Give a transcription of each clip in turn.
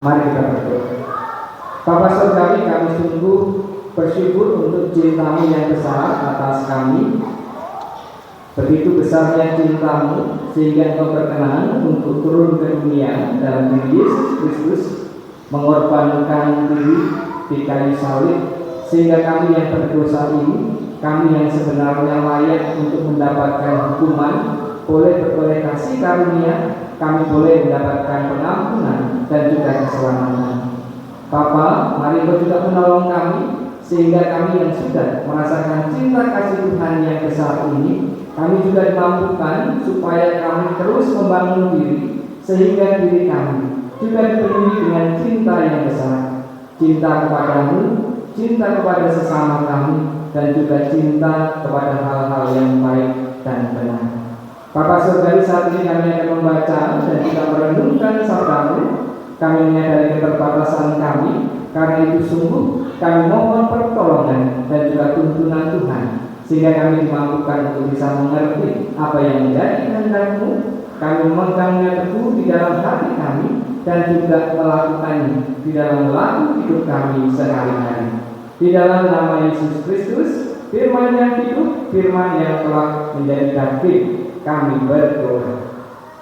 Mari kita berdoa. Bapa Surgawi, kami sungguh bersyukur untuk cinta-Mu yang besar atas kami. Begitu besarnya cinta-Mu sehingga Engkau berkenan untuk turun ke dunia dalam diri Yesus Kristus, mengorbankan diri di kayu salib, sehingga kami yang berdosa ini, kami yang sebenarnya layak untuk mendapatkan hukuman, boleh beroleh kasih karunia, kami boleh mendapatkan pengampunan dan juga keselamatan. Bapa, mari Engkau juga menolong kami, sehingga kami yang sudah merasakan cinta kasih Tuhan yang besar ini, kami juga dimampukan supaya kami terus membangun diri, sehingga diri kami juga dipenuhi dengan cinta yang besar, cinta kepada-Mu, cinta kepada sesama kami, dan juga cinta kepada hal-hal yang baik dan benar. Bapa Surgawi, saat ini kami akan membaca dan juga merenungkan sabda-Mu. Kami menyadari keterbatasan kami, karena itu sungguh kami mohon pertolongan dan juga tuntunan Tuhan, sehingga kami dimampukan untuk bisa mengerti apa yang menjadi kehendak-Mu. Kami memegangnya teguh di dalam hati kami dan juga melakukannya di dalam laku hidup kami sehari-hari. Di dalam nama Yesus Kristus, firman yang hidup, firman yang telah menjadi daging, kami berdoa.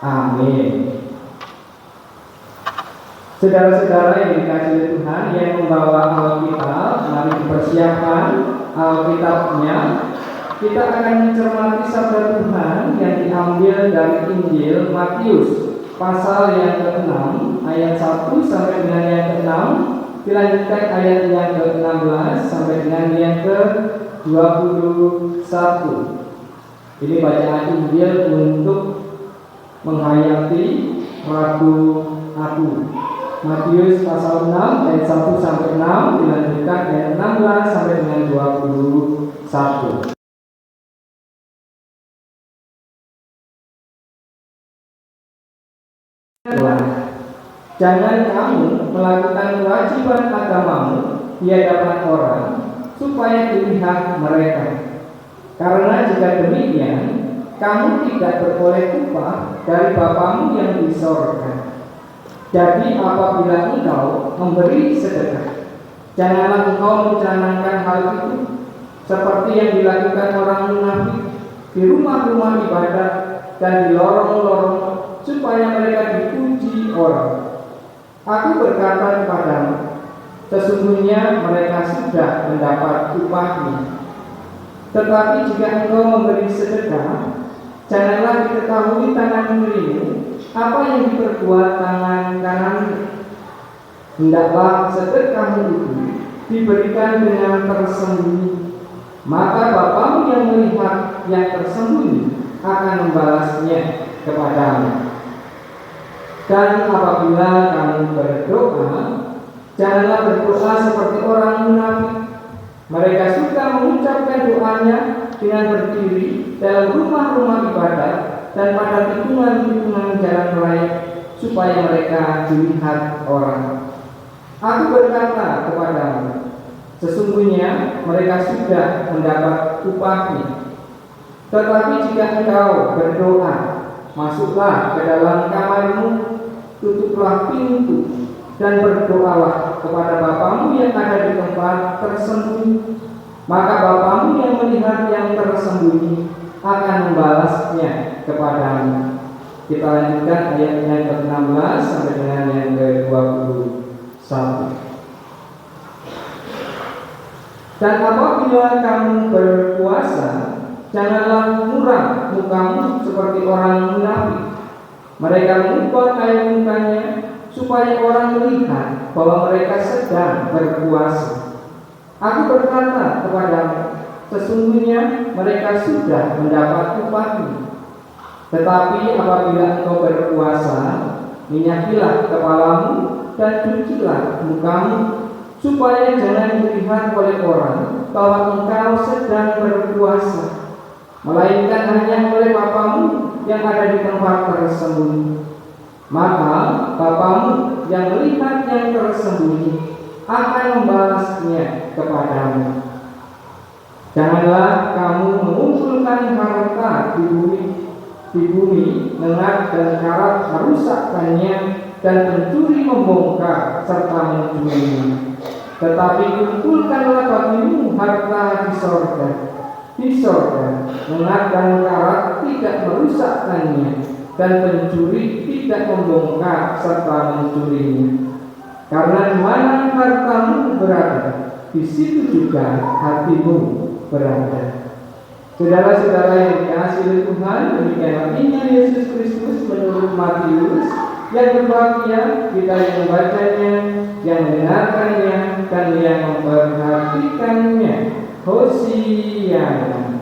Amin. Saudara-saudara yang dikasihi Tuhan yang membawa Alkitab, mari dipersiapkan Alkitabnya. Kita akan mencermati sabda Tuhan yang diambil dari Injil Matius pasal yang ke-6 ayat 1 sampai dengan yang ke-6, dilanjutkan ayat yang ke-16 sampai dengan yang ke-21. Ini bacaan Injil untuk menghayati Rabu Abu. Matius pasal 6 ayat 1 sampai 6, dilanjutkan ayat 16 sampai dengan 21. Jangan kamu melakukan kewajiban agamamu di hadapan orang supaya dilihat mereka. Karena jika demikian, kamu tidak beroleh upah dari Bapamu yang di sorga. Jadi apabila engkau memberi sedekah, janganlah engkau mencanangkan hal itu seperti yang dilakukan orang munafik di rumah-rumah ibadat dan di lorong-lorong, supaya mereka dipuji orang. Aku berkata kepadamu, sesungguhnya mereka sudah mendapat upahnya. Tetapi jika engkau memberi sedekah, janganlah diketahui tangan kirimu apa yang diperbuat tangan kananmu. Hendaklah sedekahmu itu diberikan dengan tersembunyi, maka Bapamu yang melihat yang tersembunyi akan membalasnya kepadamu. Dan apabila kamu berdoa, janganlah berdoa seperti orang munafik. Mereka suka mengucapkan doanya dengan berdiri dalam rumah-rumah ibadat dan pada tikungan-tikungan jalan raya, supaya mereka dilihat orang. Aku berkata kepadamu, sesungguhnya mereka sudah mendapat upahnya. Tetapi jika engkau berdoa, masuklah ke dalam kamarmu, tutuplah pintu, dan berdoalah kepada Bapamu yang ada di tempat tersembunyi. Maka Bapamu yang melihat yang tersembunyi akan membalasnya kepadamu. Kita lanjutkan ayat yang ke-16 sampai dengan yang ke-21. Dan apabila kamu berpuasa, janganlah muram mukamu seperti orang munafik. Mereka mengubah kain mukanya supaya orang melihat bahwa mereka sedang berpuasa. Aku berkata kepadamu, sesungguhnya mereka sudah mendapat upahnya. Tetapi apabila engkau berpuasa, minyakilah kepalamu dan cucilah mukamu, supaya jangan dilihat oleh orang bahwa engkau sedang berpuasa, melainkan hanya oleh Bapamu yang ada di tempat tersembunyi. Maka Bapamu yang melihat yang tersembunyi akan membalasnya kepadamu. Janganlah kamu mengumpulkan harta di bumi, lengat dan karat merusakkannya, dan pencuri membongkar serta mencurinya, tetapi kumpulkanlah bagimu harta di sorga, mengakan karat tidak merusakkannya, dan pencuri tidak membongkar serta mencurinya. Karena di mana hartamu berada, di situ juga hatimu berada. Saudara-saudara yang dikasihi oleh Tuhan, demikianlah Injil Yesus Kristus menurut Matius. Yang berbahagia kita yang membacanya, yang mendengarkannya, dan yang memperhatikannya. Hosiana.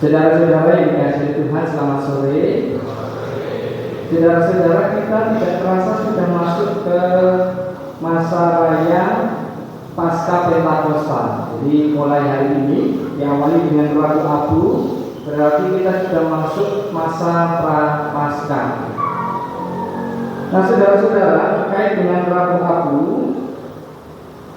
Saudara-saudara yang dikasihi Tuhan, selamat sore. Saudara-saudara, kita tidak terasa sudah masuk ke masa raya Pasca Pentakosta. Jadi mulai hari ini diawali dengan Rabu Abu, berarti kita sudah masuk masa Prapaskah. Nah, saudara-saudara, terkait dengan Rabu Abu,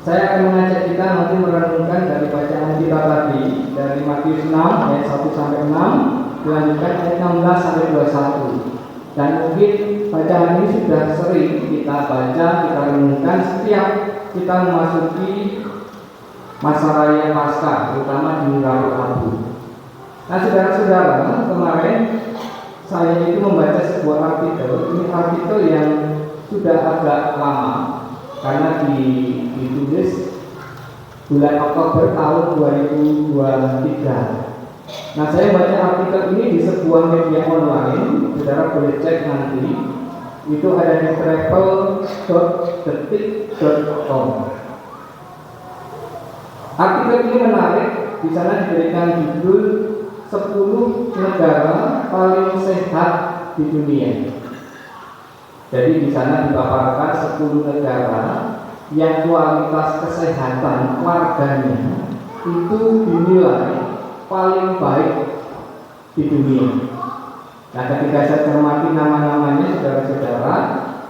saya akan mengajak kita nanti merenungkan dari bacaan kita tadi dari Matius 6 ayat 1 sampai 6, dilanjutkan ayat 16 sampai 21. Dan mungkin bacaan ini sudah sering kita baca, kita renungkan setiap kita memasuki masa raya Paskah, terutama di Rabu Abu. Nah, saudara-saudara, kemarin saya itu membaca sebuah artikel. Ini artikel yang sudah agak lama, karena ditulis bulan Oktober tahun 2023. Nah, saya baca artikel ini di sebuah media online. Saudara boleh cek nanti. Itu ada di travel.detik.com. Artikel ini menarik. Di sana diberikan judul 10 negara paling sehat di dunia. Jadi di sana dipaparkan 10 negara yang kualitas kesehatan warganya itu dinilai paling baik di dunia. Nah, ketika saya cermati nama-namanya, saudara-saudara,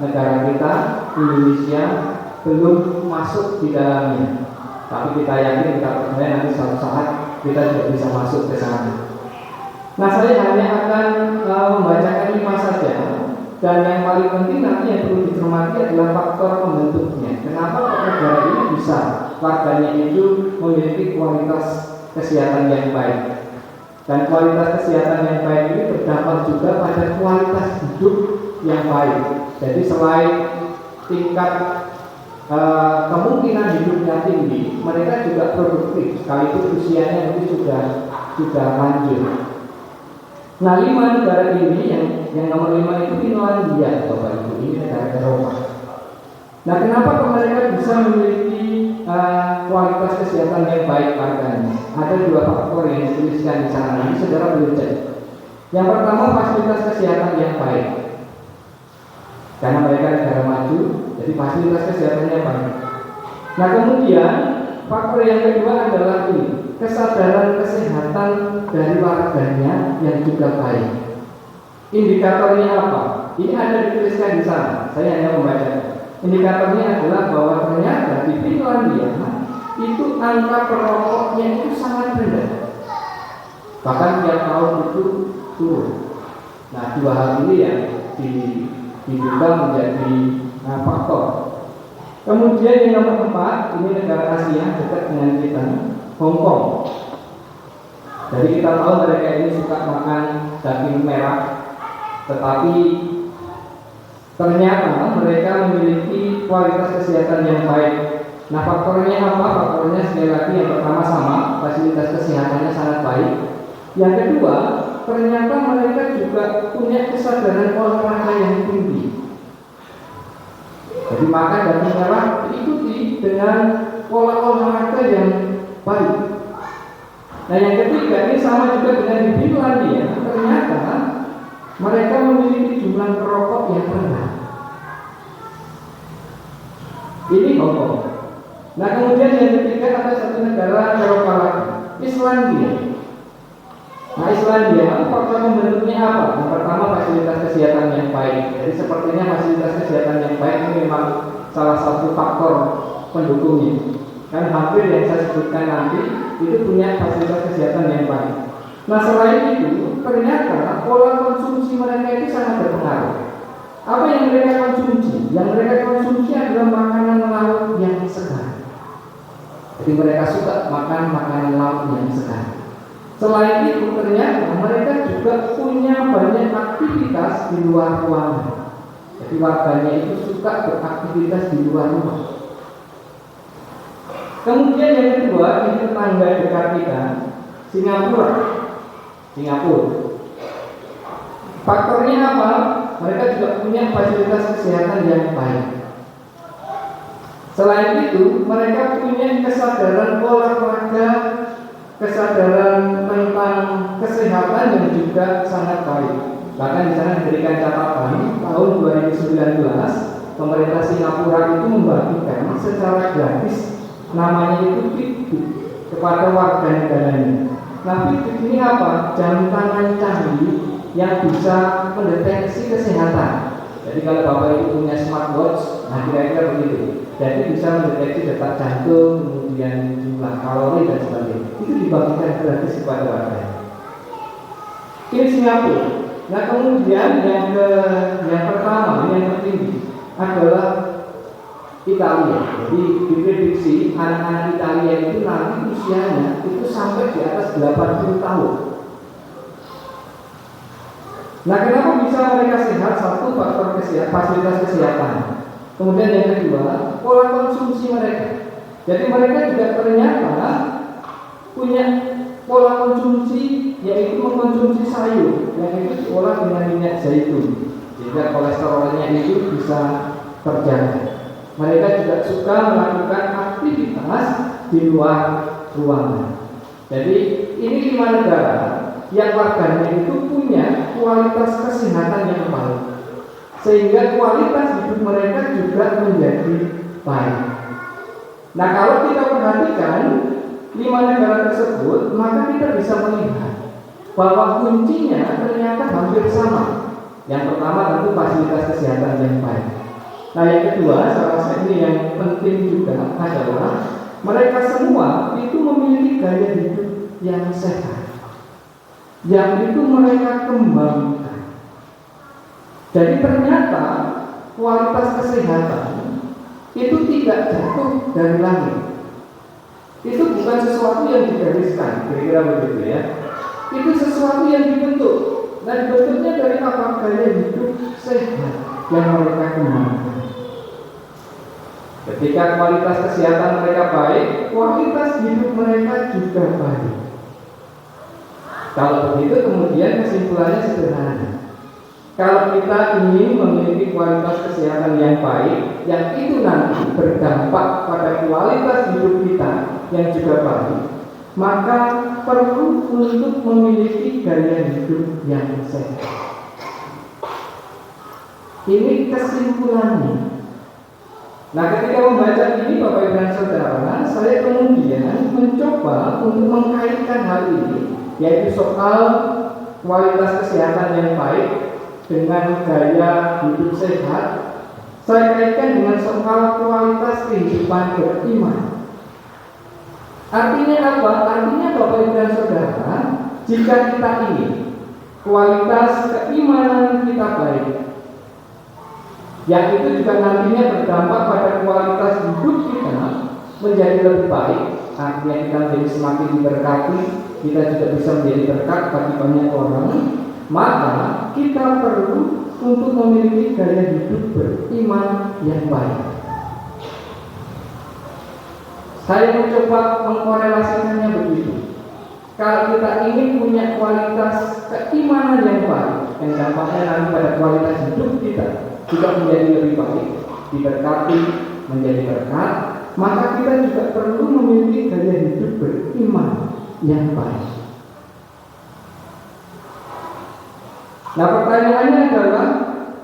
negara kita, Indonesia, belum masuk di dalamnya. Tapi kita yakin, kita percaya nanti suatu saat kita juga bisa masuk ke sana. Nah, saya hanya akan membacakan 5 saja. Dan yang paling penting nanti yang perlu dicermati adalah faktor pembentuknya. Kenapa negara ini bisa warganya itu memiliki kualitas kesehatan yang baik? Dan kualitas kesehatan yang baik ini berdampak juga pada kualitas hidup yang baik. Jadi selain tingkat kemungkinan hidupnya tinggi, mereka juga produktif, sekalipun usianya mungkin sudah lanjut. Nah, 5 negara ini yang nomor 5 itu Finlandia, Bapak Ibu, ini negara Eropa. Nah, kenapa mereka bisa memiliki kualitas kesehatan yang baik warganya? Ada 2 faktor yang dituliskan di sana. Ini saudara boleh cek. Yang pertama, fasilitas kesehatan yang baik. Karena mereka negara maju, jadi fasilitas kesehatannya baik. Nah, kemudian faktor yang kedua adalah ini, kesadaran kesehatan dari warganya yang juga baik. Indikatornya apa? Ini ada dituliskan di sana. Saya hanya membaca. Indikatornya adalah bahwa ternyata di Finlandia itu angka perokoknya itu sangat rendah. Bahkan tiap tahun itu turun. Nah, 2 hal ini yang diduga menjadi faktor. Kemudian yang nomor 4, ini negara Asia dekat dengan kita, Hong Kong. Jadi kita tahu mereka ini suka makan daging merah, tetapi ternyata mereka memiliki kualitas kesehatan yang baik. Nah, faktornya apa? Faktornya sekali lagi yang pertama sama, fasilitas kesehatannya sangat baik. Yang kedua, ternyata mereka juga punya kesadaran olahraga yang tinggi. Jadi makan daging merah diikuti dengan pola olahraga yang baik. Nah yang ketiga ini sama juga dengan di Finlandia, ternyata mereka memiliki jumlah perokok yang rendah. Ini Hongkong. Nah kemudian yang ketiga ada satu negara Eropa lagi, Islandia. Nah Islandia faktor membentuknya apa? Yang pertama fasilitas kesehatan yang baik. Jadi sepertinya fasilitas kesehatan yang baik ini memang salah satu faktor pendukungnya. Kan hampir yang saya sebutkan nanti itu punya fasilitas kesehatan yang baik. Nah selain itu ternyata pola konsumsi mereka itu sangat berpengaruh. Apa yang mereka konsumsi? Yang mereka konsumsi adalah makanan laut yang segar. Jadi mereka suka makan makanan laut yang segar. Selain itu ternyata mereka juga punya banyak aktivitas di luar ruangan. Jadi warganya itu suka beraktivitas di luar rumah. Kemudian yang kedua, ini tetangga dekat kita, Singapura. Faktornya apa? Mereka juga punya fasilitas kesehatan yang baik. Selain itu, mereka punya kesadaran olahraga, kesadaran tentang kesehatan yang juga sangat baik. Bahkan di sana diberikan catatan tahun 2019 pemerintah Singapura itu membagikan secara gratis namanya itu Fitbit kepada warga negaranya. Nah Fitbit ini apa? Jam tangan canggih yang bisa mendeteksi kesehatan. Jadi kalau Bapak Ibu punya smartwatch, nah kira-kira begitu. Jadi bisa mendeteksi detak jantung, kemudian jumlah kalori dan sebagainya. Itu dibagikan gratis kepada warga. Ini Singapura. Nah kemudian yang pertama, yang tertinggi adalah Italia. Jadi diprediksi anak-anak Italia itu nanti usianya itu sampai di atas 80 tahun. Nah kenapa bisa mereka sehat? Satu faktor kesehatan, fasilitas kesehatan. Kemudian yang kedua, pola konsumsi mereka. Jadi mereka juga ternyata punya pola konsumsi yaitu mengkonsumsi sayur yang itu diolah dengan minyak zaitun sehingga kolesterolnya itu bisa terjaga. Mereka juga suka melakukan aktivitas di luar ruangan. Jadi ini 5 negara yang warganya itu punya kualitas kesehatan yang baik, sehingga kualitas hidup mereka juga menjadi baik. Nah kalau kita perhatikan 5 negara tersebut, maka kita bisa melihat bahwa kuncinya ternyata hampir sama. Yang pertama tentu fasilitas kesehatan yang baik. Nah yang kedua, salah satu yang penting juga adalah mereka semua itu memiliki gaya hidup yang sehat, yang itu mereka kembangkan. Jadi ternyata kualitas kesehatan itu tidak jatuh dari langit. Itu bukan sesuatu yang digariskan, kira-kira begitu ya. Itu sesuatu yang dibentuk. Dan bentuknya dari apa? Gaya hidup sehat yang mereka kembangkan. Ketika kualitas kesehatan mereka baik, kualitas hidup mereka juga baik. Kalau begitu kemudian kesimpulannya sederhana. Kalau kita ingin memiliki kualitas kesehatan yang baik, yang itu nanti berdampak pada kualitas hidup kita yang juga baik, maka perlu untuk memiliki gaya hidup yang sehat. Ini kesimpulannya. Nah ketika membaca ini Bapak Ibu dan Saudara, saya kemudian mencoba untuk mengkaitkan hal ini, yaitu soal kualitas kesehatan yang baik dengan gaya hidup sehat. Saya kaitkan dengan soal kualitas kehidupan beriman. Artinya apa? Artinya Bapak Ibu dan Saudara, jika kita ingin kualitas keimanan kita baik, yang itu juga nantinya berdampak pada kualitas hidup kita menjadi lebih baik, artinya kita menjadi semakin diberkati, kita juga bisa menjadi berkat bagi banyak orang, maka kita perlu untuk memiliki gaya hidup beriman yang baik. Saya mencoba mengkorelasikannya begitu. Kalau kita ingin punya kualitas keimanan yang baik, yang dampaknya nanti pada kualitas hidup kita juga menjadi lebih baik, diberkati, menjadi berkat, maka kita juga perlu memiliki gaya hidup beriman yang baik. Nah, pertanyaannya adalah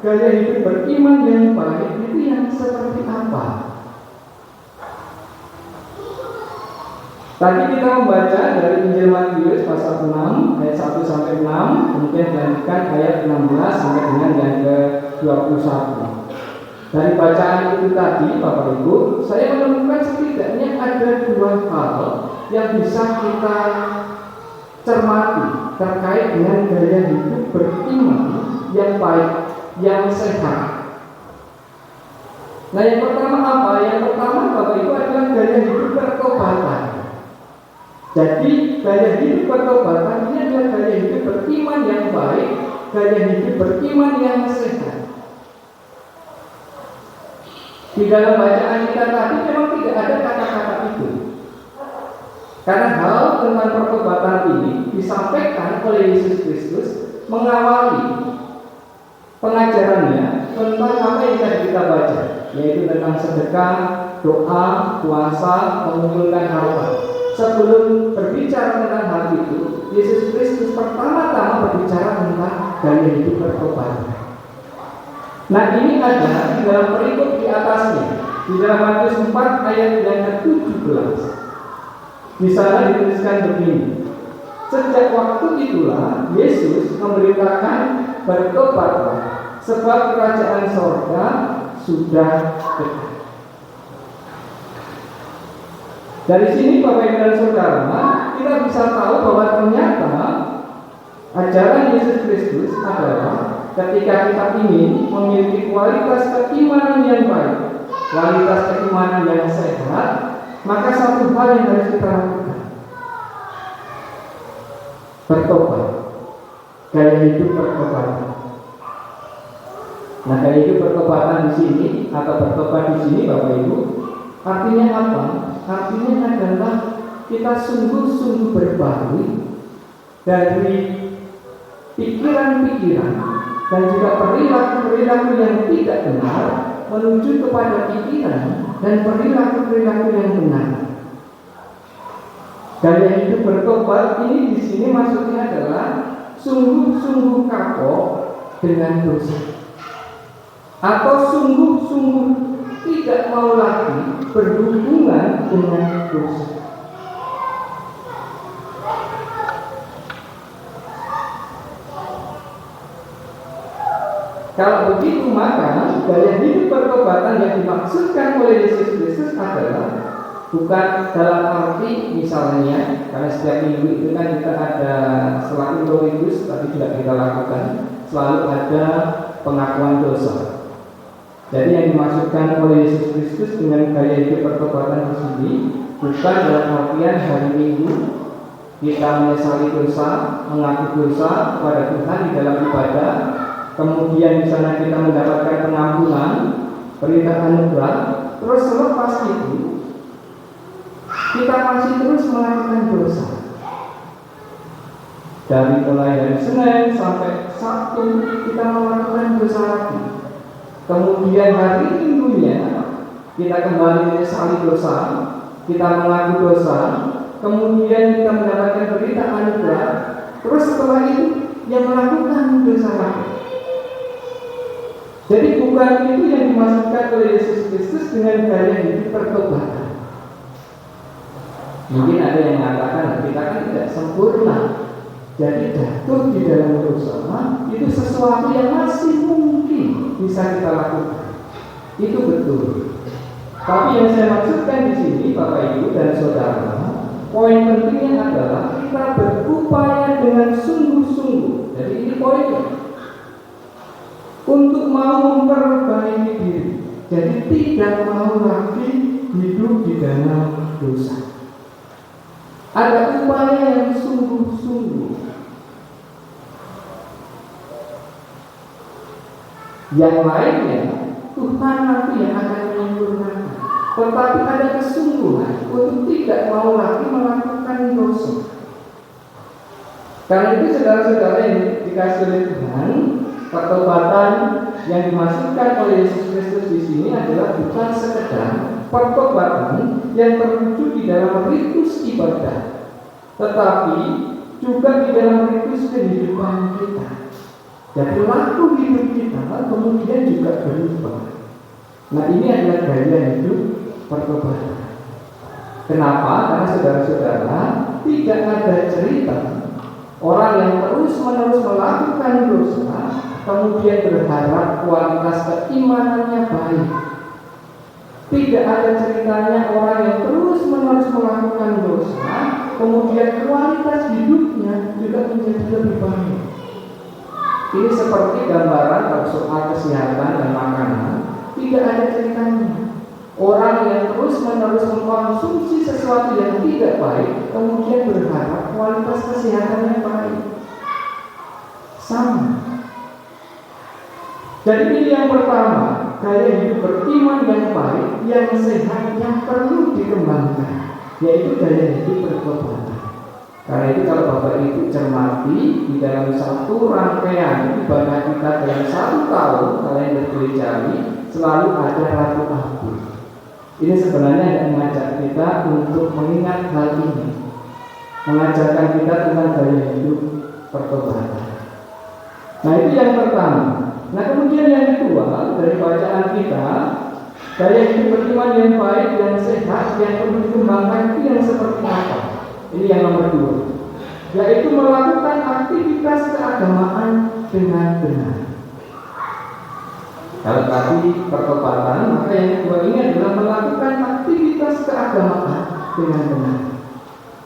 gaya hidup beriman yang baik itu yang seperti apa? Tadi kita membaca dari Injil Matius pasal 6 ayat 1 sampai 6, kemudian dilanjutkan ayat 16 sampai dengan yang ke-21. Dari bacaan itu tadi, Bapak Ibu, saya menemukan setidaknya ada dua hal yang bisa kita cermati terkait dengan gaya hidup beriman yang baik, yang sehat. Nah, yang pertama apa? Yang pertama, Bapak Ibu, adalah gaya hidup bertobatan. Jadi gaya hidup bertobatan ini adalah gaya hidup beriman yang baik, gaya hidup beriman yang sehat. Di dalam bacaan kita tadi memang tidak ada kata-kata itu, karena hal tentang pertobatan ini disampaikan oleh Yesus Kristus mengawali pengajarannya tentang apa yang tadi kita baca, yaitu tentang sedekah, doa, puasa, mengumpulkan harta. Sebelum berbicara tentang hal itu, Yesus Kristus pertama-tama berbicara tentang gaya hidup bertobatan. Nah, ini ada di dalam perikop di atasnya, di dalam Matius 4 ayat yang ke-17. Di sana dituliskan begini: sejak waktu itulah Yesus memberitakan bertobatlah, sebab kerajaan sorga sudah dekat. Dari sini Bapak Ibu dan Saudara, kita bisa tahu bahwa ternyata ajaran Yesus Kristus adalah ketika kita ingin memiliki kualitas keimanan yang baik, kualitas keimanan yang sehat, maka satu hal yang harus kita lakukan: bertobat, gaya hidup bertobatan. Nah, gaya hidup bertobatan di sini atau bertobat di sini, Bapak Ibu, artinya apa? Artinya adalah kita sungguh-sungguh berbalik dari pikiran-pikiran dan juga perilaku-perilaku yang tidak benar menuju kepada pikiran dan perilaku-perilaku yang benar. Gaya hidup bertobat ini di sini maksudnya adalah sungguh-sungguh kapok dengan dosa, atau sungguh-sungguh tidak mau lagi berhubungan dengan dosa. Kalau begitu, maka gaya hidup pertobatan yang dimaksudkan oleh Yesus Kristus adalah bukan dalam arti misalnya, karena setiap minggu itu kan kita ada selain Introitus, tapi juga kita lakukan selalu ada pengakuan dosa. Jadi yang dimaksudkan oleh Yesus Kristus dengan gaya hidup pertobatan di sini bukan dalam artian hari Minggu kita menyesali dosa, mengaku dosa kepada Tuhan di dalam ibadah, kemudian di sana kita mendapatkan pengampunan, perintah anugerah, terus selepas itu kita masih terus melakukan dosa. Dari mulai dari Senin sampai Sabtu kita melakukan dosa lagi. Kemudian hari Minggunya kita kembali menyesali dosa, kita mengaku dosa, kemudian kita mendapatkan berita anugerah, terus setelah itu yang melakukan dosa lagi. Jadi bukan itu yang dimaksudkan oleh Yesus Kristus dengan gaya hidup pertobatan. Mungkin ada yang mengatakan kita kan tidak sempurna, jadi jatuh di dalam dosa itu sesuatu yang masih mungkin bisa kita lakukan. Itu betul. Tapi yang saya maksudkan di sini, Bapak Ibu dan Saudara, poin pentingnya adalah kita berupaya dengan sungguh-sungguh. Jadi ini poinnya, untuk mau memperbaiki diri. Jadi tidak mau lagi hidup di dalam dosa. Ada upaya yang sungguh-sungguh. Yang lainnya Tuhan nanti yang akan menyempurnakan. Tetapi ada kesungguhan untuk tidak mau lagi melakukan dosa. Karena itu saudara-saudara yang dikasih oleh Tuhan, pertobatan yang dimaksudkan oleh Yesus Kristus di sini adalah bukan sekedar pertobatan yang terwujud di dalam ritus ibadah, tetapi juga di dalam ritme kehidupan kita. Jadi laku hidup kita kemudian juga berubah. Nah, ini adalah gaya hidup pertobatan. Kenapa? Karena saudara-saudara, tidak ada cerita orang yang terus-menerus melakukan dosa kemudian berharap kualitas keimanannya baik. Tidak ada ceritanya orang yang terus-menerus melakukan dosa kemudian kualitas hidupnya juga menjadi lebih baik. Ini seperti gambaran soal kesehatan dan makanan. Tidak ada ceritanya orang yang terus-menerus mengkonsumsi sesuatu yang tidak baik kemudian berharap kualitas kesehatannya baik. Sama. Jadi ini yang pertama, gaya hidup beriman yang baik, yang sehat, yang perlu dikembangkan, yaitu gaya hidup pertobatan. Karena itu kalau Bapak Ibu cermati di dalam satu rangkaian ibadah kita dalam 1 tahun kalian bergerejawi, selalu ada Ratu Abu. Ini sebenarnya mengajak kita untuk mengingat hal ini, mengajarkan kita tentang gaya hidup pertobatan. Nah, itu yang pertama. Nah, kemudian yang kedua dari bacaan kita, gaya hidup beriman yang baik, yang sehat, yang perlu dikembangkan itu yang seperti apa? Ini yang nomor 2, yaitu melakukan aktivitas keagamaan dengan benar. Kalau tadi pertobatan, maka yang kedua ini adalah melakukan aktivitas keagamaan dengan benar.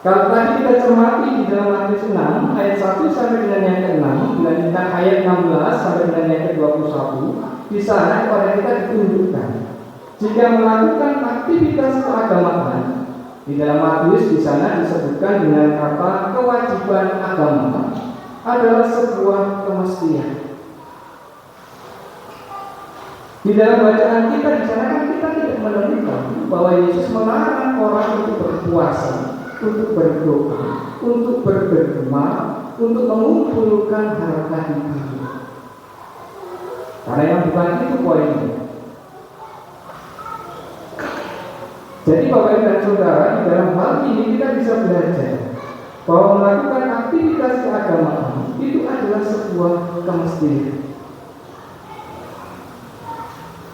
Kalau tadi kita cermati di dalam Matius 6 ayat 1 sampai dengan yang ke-6, dilanjutkan ayat 16 sampai dengan yang ke-21, di sana kepada kita ditunjukkan jika melakukan aktivitas keagamaan. Di dalam Matius di sana disebutkan dengan kata kewajiban agama adalah sebuah kemestian. Di dalam bacaan kita di sana kan kita tidak menemukan bahwa Yesus melarang orang untuk berpuasa, untuk berdoa, untuk berdoa, untuk mengumpulkan harta di dunia. Karena yang bukan itu poinnya. Jadi Bapak Ibu dan Saudara, di dalam hal ini kita bisa belajar bahwa melakukan aktivitas keagamaan itu adalah sebuah kemestian.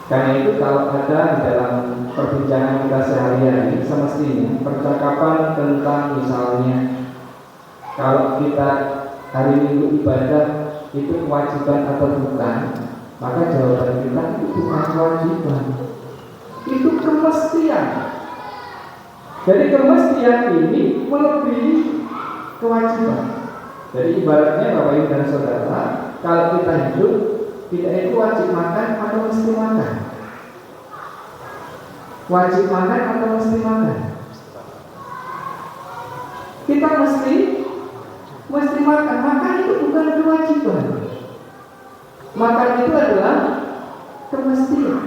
Karena itu kalau ada di dalam perbincangan kita sehari-hari, semestinya percakapan tentang misalnya kalau kita hari Minggu ibadah itu kewajiban atau bukan, maka jawaban kita itu bukan kewajiban, itu kemestian. Jadi kemestian ini melebihi kewajiban. Jadi ibaratnya Bapak Ibu dan Saudara, kalau kita hidup tidak itu wajib makan atau mesti makan? Wajib makan atau mesti makan? Kita mesti makan. Makan itu bukan kewajiban. Makan itu adalah kemestian.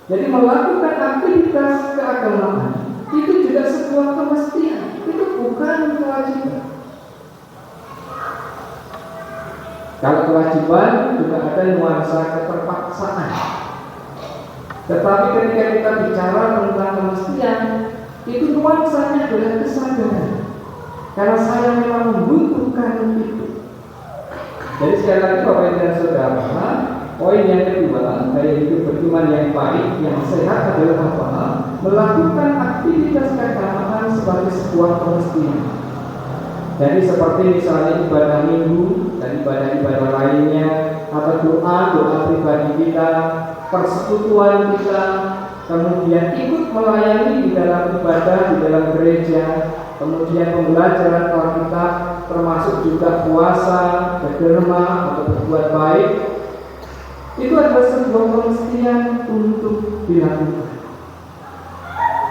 Jadi melakukan aktivitas keagamaan itu juga sebuah kemestian. Itu bukan kewajiban. Kalau kewajiban juga ada nuansa keterpaksaan. Tetapi ketika kita bicara tentang kemestian, itu nuansanya adalah kesadaran. Karena saya memang membutuhkan itu. Jadi sekali lagi Bapak Ibu dan Saudara, poin yang kedua, gaya hidup beriman yang baik, yang sehat adalah apa? Melakukan aktivitas keagamaan sebagai sebuah kemestian. Jadi seperti misalnya ibadah minggu dan ibadah-ibadah lainnya, atau doa pribadi kita, persekutuan kita, kemudian ikut melayani di dalam ibadah, di dalam gereja, kemudian pembelajaran Alkitab, termasuk juga puasa, berderma, atau berbuat baik. Itu adalah sebuah kemestian untuk dilakukan,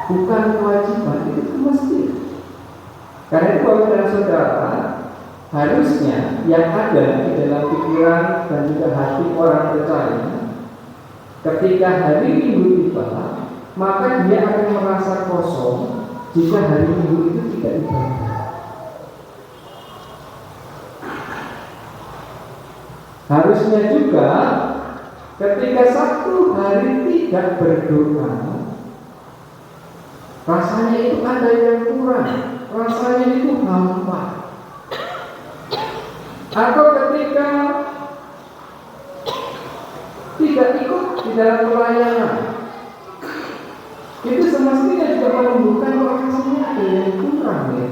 bukan kewajiban, itu kemestian. Karena itu Bapak dan Saudara, harusnya yang ada di dalam pikiran dan juga hati orang percaya, ketika hari Minggu tiba, maka dia akan merasa kosong jika hari Minggu itu tidak ibadah. Harusnya juga ketika satu hari tidak berdoa, rasanya itu ada yang kurang. rasanya itu hampa. Atau ketika tidak ikut di dalam pelayanan, itu semestinya juga menumbuhkan rasanya ada yang kurang ya.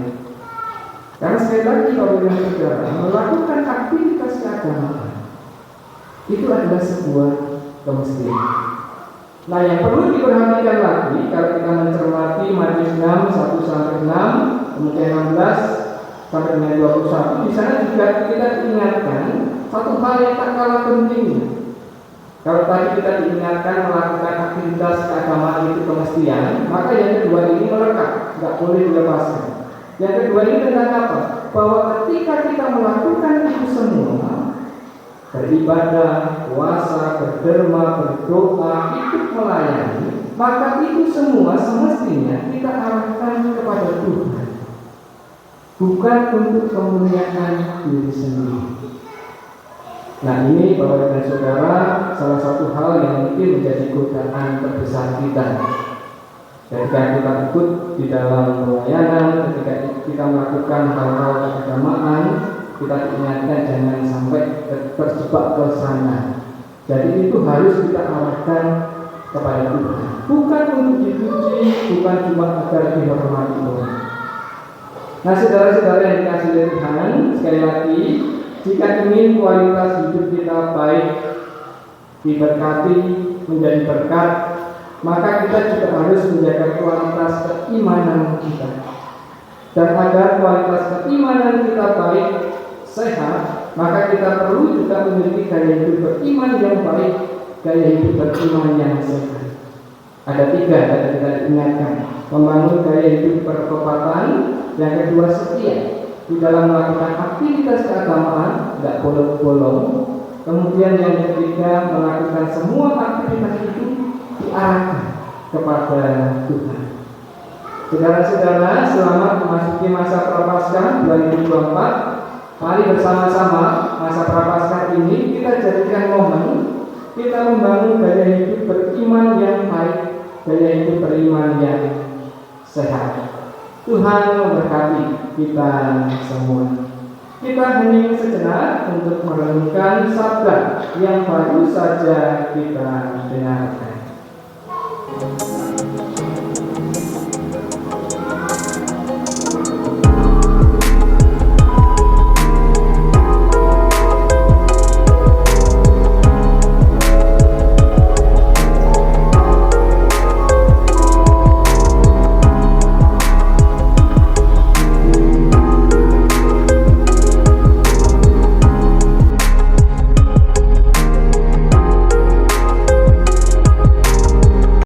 Karena sekali lagi kalau saudara melakukan aktivitas keagamaan itu adalah sebuah kemestian. Nah, yang perlu diperhatikan lagi kalau kita mencermati Matius 6 1-6, kemudian 16 sampai dengan 21, di sana juga kita diingatkan satu hal yang tak kalah pentingnya. Kalau tadi kita diingatkan melakukan aktivitas keagamaan itu kemestian, maka yang kedua ini melekat, nggak boleh dilepaskan. Yang kedua ini tentang apa? Bahwa ketika kita melakukan itu semua, beribadah, puasa, berderma, berdoa, ikut melayani, maka itu semua semestinya kita arahkan kepada Tuhan, bukan untuk kemuliaan diri sendiri. Nah, ini Bapak dan Saudara, salah satu hal yang mungkin menjadi godaan terbesar kita. Ketika kita ikut di dalam pelayanan, ketika kita melakukan hal-hal keagamaan, kita diingatkan jangan sampai terjebak ke sana. Jadi itu harus kita arahkan kepada Tuhan, bukan untuk dipuji, bukan cuma agar dihormati Tuhan. Nah, saudara-saudara yang dikasihi oleh Tuhan, sekali lagi, jika ingin kualitas hidup kita baik, diberkati, menjadi berkat, maka kita juga harus menjaga kualitas keimanan kita. Dan agar kualitas keimanan kita baik, sehat, maka kita perlu juga memiliki gaya hidup beriman yang baik, gaya hidup beriman yang sehat. Ada 3 yang kita ingatkan: membangun gaya hidup bertepatan, yang kedua setia di dalam melakukan aktivitas keagamaan, tidak bolong-bolong. Kemudian yang ketiga, melakukan semua aktivitas itu diarahkan kepada Tuhan. Saudara-saudara, selamat memasuki masa Prapaskah 2024. Mari bersama-sama masa Prapaskah ini kita jadikan momen kita membangun gaya hidup beriman yang baik, gaya hidup beriman yang sehat. Tuhan memberkati kita semua. Kita hening sejenak untuk merenungkan sabda yang baru saja kita dengarkan.